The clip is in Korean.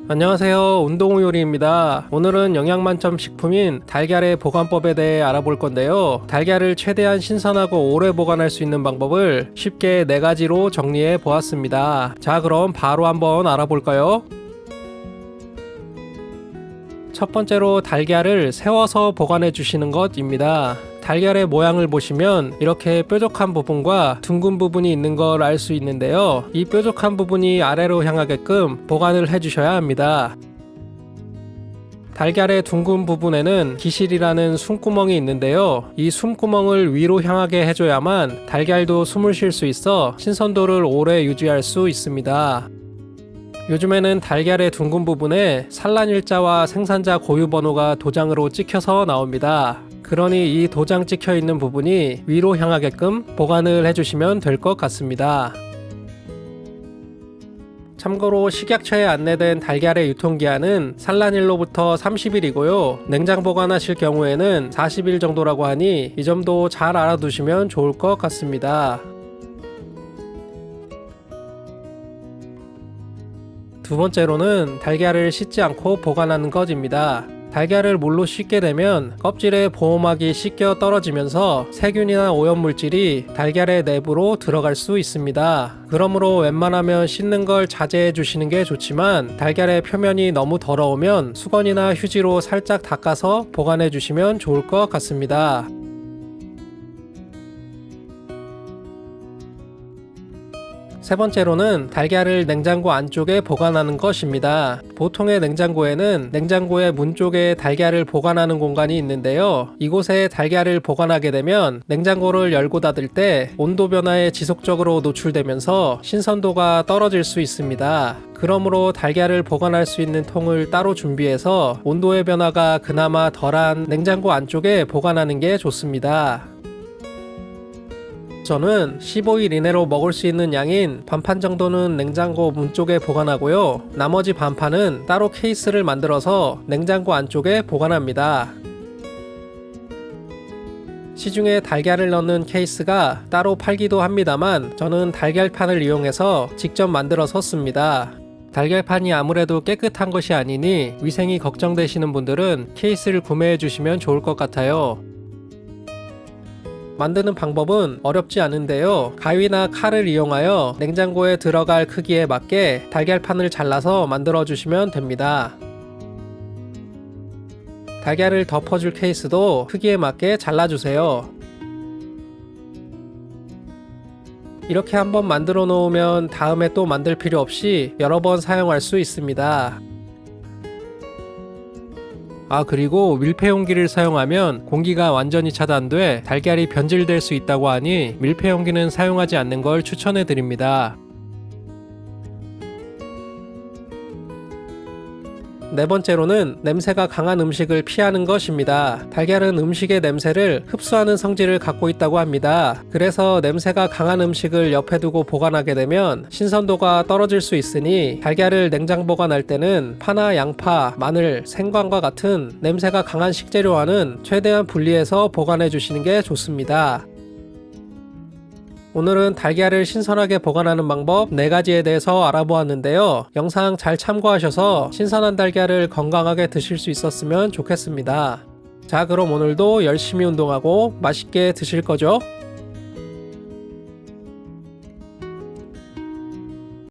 안녕하세요, 운동우요리입니다. 오늘은 영양만점 식품인 달걀의 보관법에 대해 알아볼 건데요. 달걀을 최대한 신선하고 오래 보관할 수 있는 방법을 쉽게 4가지로 정리해 보았습니다. 자, 그럼 바로 한번 알아볼까요? 첫 번째로 달걀을 세워서 보관해 주시는 것입니다. 달걀의 모양을 보시면 이렇게 뾰족한 부분과 둥근 부분이 있는 걸 알 수 있는데요. 이 뾰족한 부분이 아래로 향하게끔 보관을 해주셔야 합니다. 달걀의 둥근 부분에는 기실이라는 숨구멍이 있는데요. 이 숨구멍을 위로 향하게 해줘야만 달걀도 숨을 쉴 수 있어 신선도를 오래 유지할 수 있습니다. 요즘에는 달걀의 둥근 부분에 산란일자와 생산자 고유 번호가 도장으로 찍혀서 나옵니다. 그러니 이 도장 찍혀 있는 부분이 위로 향하게끔 보관을 해주시면 될 것 같습니다. 참고로 식약처에 안내된 달걀의 유통기한은 산란일로부터 30일이고요. 냉장 보관하실 경우에는 40일 정도라고 하니 이 점도 잘 알아두시면 좋을 것 같습니다. 두 번째로는 달걀을 씻지 않고 보관하는 것입니다. 달걀을 물로 씻게 되면 껍질에 보호막이 씻겨 떨어지면서 세균이나 오염물질이 달걀의 내부로 들어갈 수 있습니다. 그러므로 웬만하면 씻는 걸 자제해 주시는 게 좋지만 달걀의 표면이 너무 더러우면 수건이나 휴지로 살짝 닦아서 보관해 주시면 좋을 것 같습니다. 세 번째로는 달걀을 냉장고 안쪽에 보관하는 것입니다. 보통의 냉장고에는 냉장고의 문 쪽에 달걀을 보관하는 공간이 있는데요. 이곳에 달걀을 보관하게 되면 냉장고를 열고 닫을 때 온도 변화에 지속적으로 노출되면서 신선도가 떨어질 수 있습니다. 그러므로 달걀을 보관할 수 있는 통을 따로 준비해서 온도의 변화가 그나마 덜한 냉장고 안쪽에 보관하는 게 좋습니다. 저는 15일 이내로 먹을 수 있는 양인 반판 정도는 냉장고 문 쪽에 보관하고요. 나머지 반판은 따로 케이스를 만들어서 냉장고 안쪽에 보관합니다. 시중에 달걀을 넣는 케이스가 따로 팔기도 합니다만 저는 달걀판을 이용해서 직접 만들어서 씁니다. 달걀판이 아무래도 깨끗한 것이 아니니 위생이 걱정되시는 분들은 케이스를 구매해 주시면 좋을 것 같아요. 만드는 방법은 어렵지 않은데요. 가위나 칼을 이용하여 냉장고에 들어갈 크기에 맞게 달걀판을 잘라서 만들어 주시면 됩니다. 달걀을 덮어줄 케이스도 크기에 맞게 잘라주세요. 이렇게 한번 만들어 놓으면 다음에 또 만들 필요 없이 여러 번 사용할 수 있습니다. 그리고 밀폐용기를 사용하면 공기가 완전히 차단돼 달걀이 변질될 수 있다고 하니 밀폐용기는 사용하지 않는 걸 추천해 드립니다. 네 번째로는 냄새가 강한 음식을 피하는 것입니다. 달걀은 음식의 냄새를 흡수하는 성질을 갖고 있다고 합니다. 그래서 냄새가 강한 음식을 옆에 두고 보관하게 되면 신선도가 떨어질 수 있으니 달걀을 냉장 보관할 때는 파나 양파, 마늘, 생강과 같은 냄새가 강한 식재료와는 최대한 분리해서 보관해 주시는 게 좋습니다. 오늘은 달걀을 신선하게 보관하는 방법 4가지에 대해서 알아보았는데요. 영상 잘 참고하셔서 신선한 달걀을 건강하게 드실 수 있었으면 좋겠습니다. 자, 그럼 오늘도 열심히 운동하고 맛있게 드실 거죠?